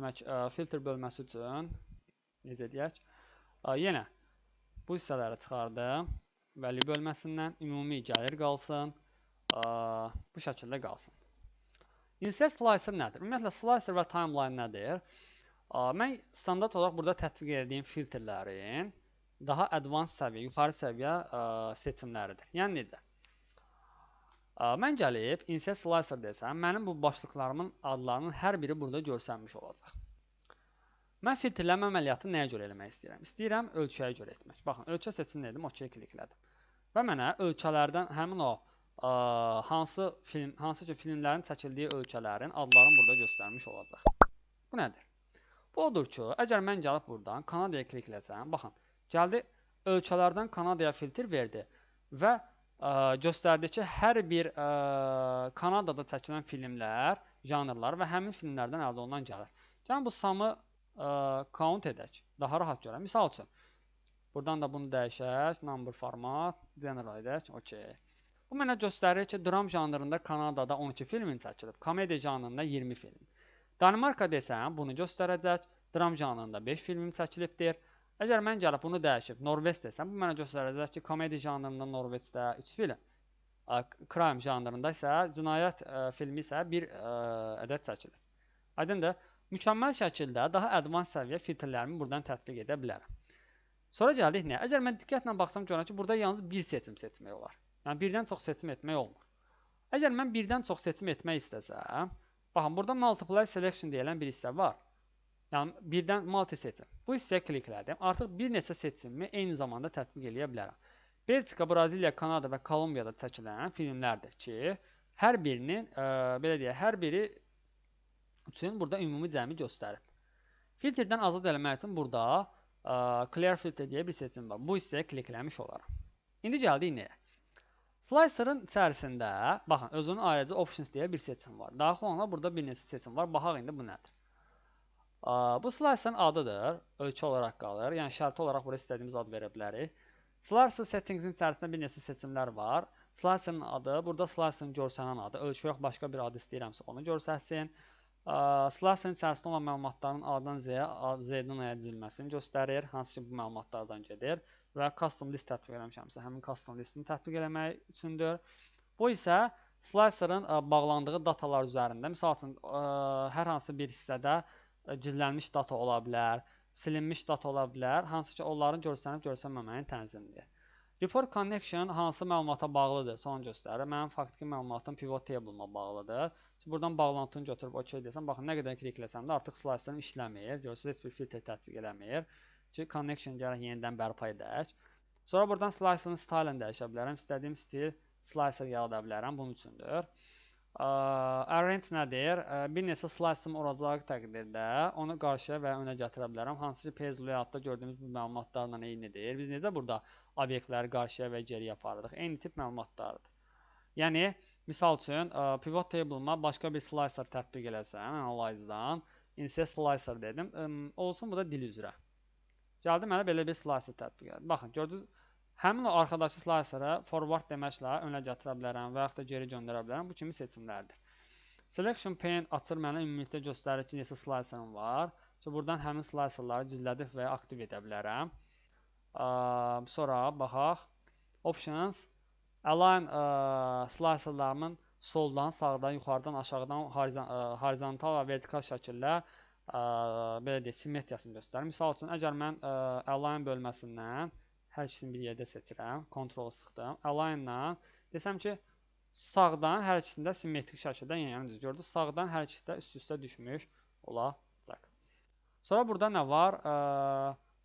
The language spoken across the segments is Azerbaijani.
demək, filtr bölməsi üçün necə deyək? Yenə bu hissələri çıxardım. Value bölməsindən ümumi gəlir qalsın. Bu şəkildə qalsın. Insert slicer nədir? Ümumiyyətlə, slicer və timeline nədir? Mən standart olaraq burada tətbiq edəcəyim filtrlərin daha advanced səviyyə, yuxarı səviyyə seçimləridir. Yəni necə? Mən gəlib insert slicer desəm, mənim bu başlıqlarımın adlarının hər biri burada görsənmiş olacaq. Mən filtrləmə əməliyyatını nəyə görə eləmək istəyirəm? İstəyirəm ölkəyə görə etmək. Baxın, ölkə seçimini edim, OK kliklədim. Və mənə ölkələrdən həmin o hansı ki filmlərin çəkildiyi ölkələrin adlarını burada göstərmiş olacaq. Bu nədir? Bu odur ki, əgər mən gəlib buradan Kanadaya klikləsəm, baxın, gəldi ölkələrdən Kanadaya filtr verdi və göstərdi ki, hər bir Kanadada çəkilən filmlər, janrlar və həmin filmlərdən əldə olunan gəlir. Yəni bu samı count edək, daha rahat görək. Misal üçün, buradan da bunu dəyişək, number format, general edək, OK. Bu mənə göstərir ki, dram janrında Kanadada 12 filmin çəkilib, komediya janrında 20 film. Danimarka desəm, bunu göstərəcək, dram janrında 5 filmin çəkilibdir. Əgər mən gəlib bunu dəyişib, Norveç desəm, bu mənə göstərəcək ki, komediya janrında Norveçdə 3 film, crime janrında isə, cinayət filmi isə 1 ədəd çəkilib. Aydındır, mükəmməl şəkildə daha advanced səviyyə filtrlərimi buradan tətbiq edə bilərəm. Sonra gəldik nə? Əgər mən diqqətlə baxsam, görürəm ki, burada yalnız bir seçim seçmək olar. Yəni, birdən çox seçim etmək olmur. Əgər mən birdən çox seçim etmək istəsəm, baxın, burada multiply selection deyilən bir hissə var. Yəni, birdən multi seçim. Bu hissəyə kliklədim. Artıq bir neçə seçimimi eyni zamanda tətbiq edə bilərəm. Belçika, Braziliya, Kanada və Kolumbiyada çəkilən filmlərdir ki, hər birinin, belə deyək, hər biri üçün burada ümumi cəmi göstərib. Filtrdən azad eləmək üçün burada clear filter deyə bir seçim var. Bu hissəyə klikləmiş olaram. İndi gəldik nəyə? Slicer'ın içərisində, baxın, özünün ayrıca options deyə bir seçim var. Daxil olanlar burada bir neçə seçim var. Baxaq indi bu nədir? Bu slicer'ın adıdır. Ölkə olaraq qalır. Yəni, şərti olaraq buraya istədiyimiz ad verə bilərik. Slicer settings'in içərisində bir neçə seçimlər var. Slicer'ın adı, burada slicer'ın görsənən adı. Ölkə yox, başqa bir adı istəyirəmsə onu görsətsin. Slicer'ın içərisində olan məlumatların A-dan Z-dən A-ya düzülməsini göstərir. Hansı ki, bu məlumatlardan gedir. Və custom list tətbiq eləmişəmsə, həmin custom listini tətbiq eləmək üçündür. Bu isə slicer'ın bağlandığı datalar üzərində, misal üçün, hər hansı bir hissədə gizlənmiş data ola bilər, silinmiş data ola bilər, hansı ki, onların görsənib görsənməməyini tənzimləyir. Report connection hansı məlumata bağlıdır, onu göstərir. Mənim faktiki məlumatım pivot table-ma bağlıdır. Buradan bağlantını götürüb OK desəm, baxın, nə qədər klikləsəm də artıq slicer'ım işləmir, görürsünüz, heç bir filtr tətbiq eləmir. Ki, connection gərək yenidən bərpa edək. Sonra buradan slicer'ın stylini dəyişə bilərəm. İstədiyim stil slicer yarada bilərəm. Bunun üçündür. Arrange nədir? Bir neçə slicer'ım olacaq təqdirdə onu qarşıya və önə gətirə bilərəm. Hansı ki, page layout'da gördüyümüz bu məlumatlarla eynidir. Biz necə burada obyektləri qarşıya və geriyə aparırıq? Eyni tip məlumatlardır. Yəni, misal üçün, pivot table-ma başqa bir slicer tətbiq eləsəm, analyze-dan, insert slicer dedim. Olsun, bu da dil üzrə. Gəldi, mənə belə bir slicer tətbiq edir. Baxın, gördünüz, həmin o arxadakı slicer'ı forward deməklə önə gətirə bilərəm və yaxud da geri göndərə bilərəm. Bu kimi seçimlərdir. Selection pane açır mənə ümumilikdə göstərir ki, neçə slicer'ım var. Buradan həmin slicer'ları gizlədib və ya aktiv edə bilərəm. Sonra baxaq. Options. Align slicer'larımın soldan, sağdan, yuxarıdan, aşağıdan, horizontal və vertikal şəkildə belə deyək, simmetriyasını göstərir. Misal üçün, əgər mən align bölməsindən hər ikisini bir yerdə seçirəm, kontrol sıxdım, align-dan desəm ki, sağdan hər ikisində simmetrik şəkildə yəni düz gördünüz, sağdan hər ikisi də üst-üstə düşmüş olacaq. Sonra burada nə var?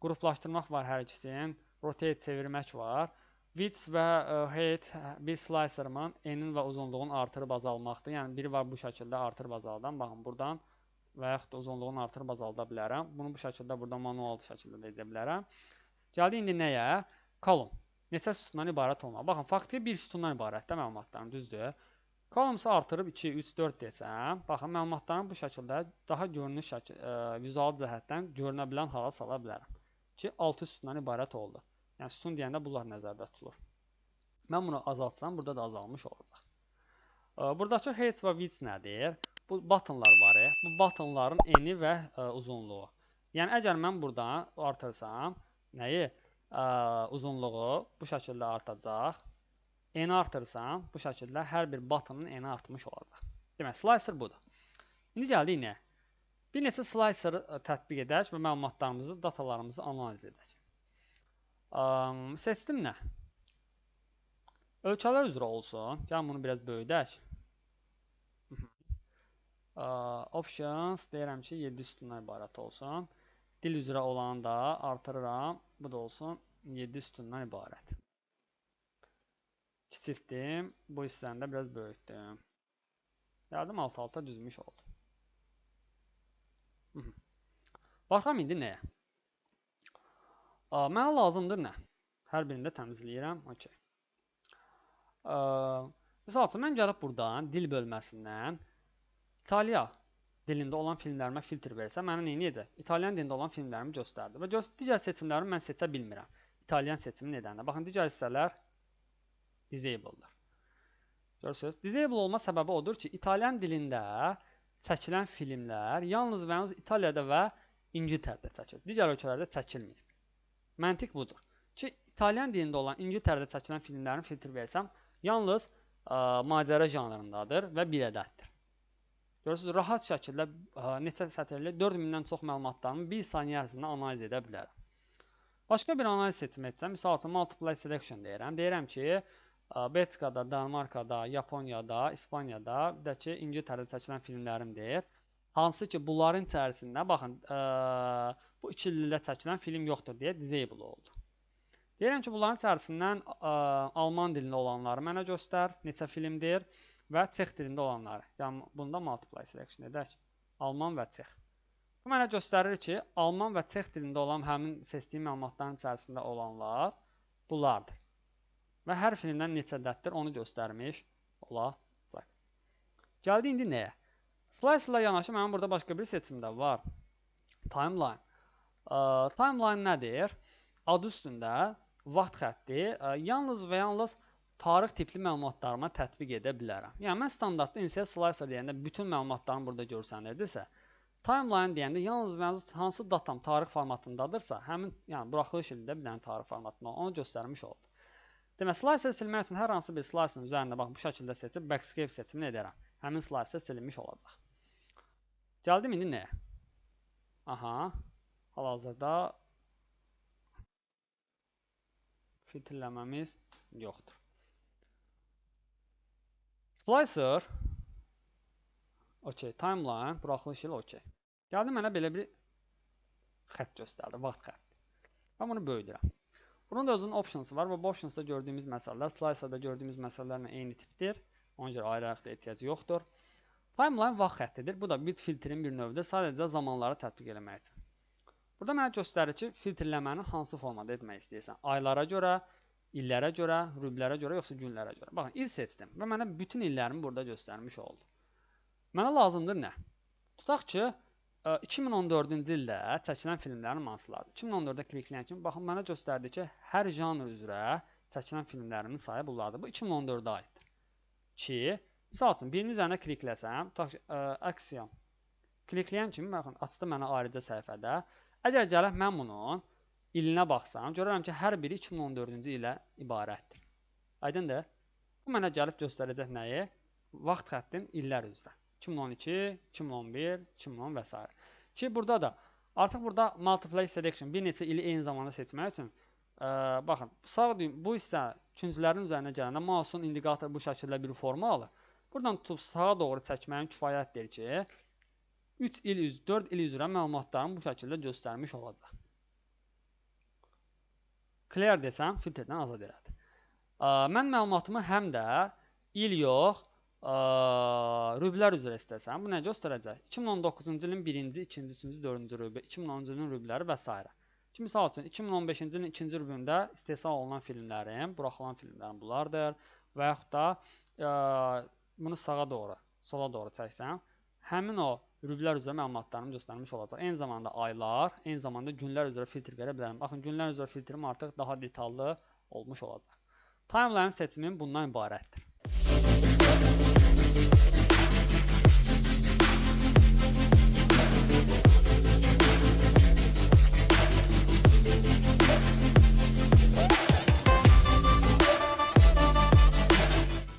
Qruplaşdırmaq var hər ikisini, rotate çevirmək var. Width və height bir slicer'ımın enin və uzunluğunu artırıb azalmaqdır. Yəni, biri var bu şəkildə artırıb azaldan. Baxın, buradan və yaxud da uzunluğunu artırıb azalda bilərəm. Bunu bu şəkildə burada manual şəkildə də edə bilərəm. Gəldi indi nəyə? Column. Neçə sütundan ibarət olmaq. Baxın, faktiki bir sütundan ibarətdə məlumatlarım, düzdür. Column isə artırıb 2, 3, 4 desəm, baxın, məlumatlarım bu şəkildə daha görünüş vizual cəhətdən görünə bilən hala sala bilərəm. Ki, 6 sütundan ibarət oldu. Yəni, sütun deyəndə bunlar nəzərdə tutulur. Mən bunu azaltsam, burada da azalmış olacaq. Buradakı height və width nədir? bu buttonlar var. Bu buttonların eni və uzunluğu. Yəni, əgər mən buradan artırsam, nəyi? Uzunluğu bu şəkildə artacaq. Eni artırsam, bu şəkildə hər bir buttonun eni artmış olacaq. Demək, slicer budur. İndi gəldik nə? Bir neçə slicer tətbiq edək və məlumatlarımızı, datalarımızı analiz edək. Seçdim nə? Ölkələr üzrə olsun. Gəlin bunu biraz böyüdək. Options deyirəm ki 7 sütundan ibarət olsun. Dil üzrə olanı da artırıram. Bu da olsun 7 sütundan ibarət. Kiçiltdim. Bu hissəni də biraz böyütdüm. Gəldim alt-alta düzmüş oldu. Baxam indi nəyə? Mənə lazımdır nə? Hər birini də təmizləyirəm. Okay. Misal üçün, mən gəlib buradan dil bölməsindən İtaliya dilində olan filmlərimə filtr versə, mənə nə edəcək? İtalyan dilində olan filmlərimi göstərdi. Və digər seçimlərimi mən seçə bilmirəm. İtalyan seçimi nedənlə. Baxın, digər hissələr disable'dır. Görürsünüz? Disable olma səbəbi odur ki, İtalyan dilində çəkilən filmlər yalnız və yalnız İtaliyada və İngiltərədə çəkilir. Digər ölkələrdə çəkilməyib. Məntiq budur. Ki, İtalyan dilində olan İngiltərədə çəkilən filmlərin filtr versəm, yalnız macəra janrındadır və bir ədəddir. Görürsünüz, rahat şəkildə neçə sətirli 4000-dən çox məlumatlarımı bir saniyə ərzində analiz edə bilərəm. Başqa bir analiz seçimi etsəm, misal üçün multiply selection deyirəm. Deyirəm ki, Belçikada, Danimarkada, Yaponiyada, İspaniyada, bir də ki, İngiltərədə çəkilən filmlərimdir. Hansı ki, bunların içərisində, baxın, bu 2 dildə çəkilən film yoxdur deyə disable oldu. Deyirəm ki, bunların içərisindən alman dilində olanları mənə göstər, neçə filmdir və çex dilində olanları. Yəni, bunda multiply selection edək. Alman və çex. Bu mənə göstərir ki, alman və çex dilində olan həmin seçdiyim məlumatların içərisində olanlar bunlardır. Və hər filmdən neçə ədəddir onu göstərmiş olacaq. Gəldi indi nəyə? Slice ilə yanaşı mənim burada başqa bir seçim də var. Timeline. Timeline nədir? Adı üstündə vaxt xətti yalnız və yalnız tarix tipli məlumatlarıma tətbiq edə bilərəm. Yəni, mən standartda insert slicer deyəndə bütün məlumatlarım burada görsənirdirsə, timeline deyəndə yalnız və yalnız hansı datam tarix formatındadırsa, həmin buraxılış ilində bir dənə tarix formatında onu göstərmiş oldu. Demək, slicer silmək üçün hər hansı bir slicerin üzərində bu şəkildə seçib backscape seçimini edərəm. Həmin slicer silinmiş olacaq. Gəldim indi nəyə? Aha, hal-hazırda filtrləməmiz yoxdur. Slicer, okey, timeline, buraxılış ilə okey. Gəldi mənə belə bir xətt göstərdi, vaxt xətti. Mən bunu böyüdürəm. Bunun da özünün optionsu var və bu optionsda gördüyümüz məsələlər, slicerda gördüyümüz məsələlərlə eyni tipdir. Ona görə ayrı-ayrı ehtiyac yoxdur. Timeline vaxt xəttidir. Bu da bir filtrin bir növüdür. Sadəcə zamanları tətbiq eləmək üçün. Burada mənə göstərir ki, filtrləməni hansı formada etmək istəyirsən. Aylara görə, illərə görə, rüblərə görə, yoxsa günlərə görə. Baxın, il seçdim və mənə bütün illərimi burada göstərmiş oldu. Mənə lazımdır nə? Tutaq ki, 2014-cü ildə çəkilən filmlərin hansılardır? 2014-də klikləyən kimi, baxın, mənə göstərdi ki, hər janr üzrə çəkilən filmlərimin sayı bunlardır. Bu 2014-də aiddir. Ki, misal üçün, birinin üzərində klikləsəm, tutaq ki, aksiyon. Klikləyən kimi, baxın, açdı mənə ayrıca səhifədə. Əgər gələk mən bunun ilinə baxsam, görürəm ki, hər biri 2014-cü ilə ibarətdir. Aydındır? Bu mənə gəlib göstərəcək nəyi? Vaxt xəttin illər üzrə. 2012, 2011, 2010 və s. Ki, burada da, artıq burada multiply selection, bir neçə ili eyni zamanda seçmək üçün, baxın, bu hissə künclərin üzərinə gələndə mouse'un indikatoru bu şəkildə bir forma alır. Buradan tutub sağa doğru çəkməyim kifayətdir ki, 3 il, 4 il üzrə məlumatlarını bu şəkildə göstərmiş olacaq. Clear desəm, filtrdən azad elədi. Mən məlumatımı həm də il yox, rüblər üzrə istəsəm, bu nə göstərəcək? 2019-cu ilin 1-ci, 2-ci, 3-cü, 4-cü rübə, 2010-cu ilin rübləri və s. Ki, misal üçün, 2015-ci ilin 2-ci rübündə istehsal olunan filmlərim, buraxılan filmlərim bunlardır və yaxud da bunu sağa doğru, sola doğru çəksəm, həmin o rüblər üzrə məlumatlarımı göstərmiş olacaq. Eyni zamanda aylar, eyni zamanda günlər üzrə filtr verə bilərəm. Baxın, günlər üzrə filtrim artıq daha detallı olmuş olacaq. Timeline seçimim bundan ibarətdir.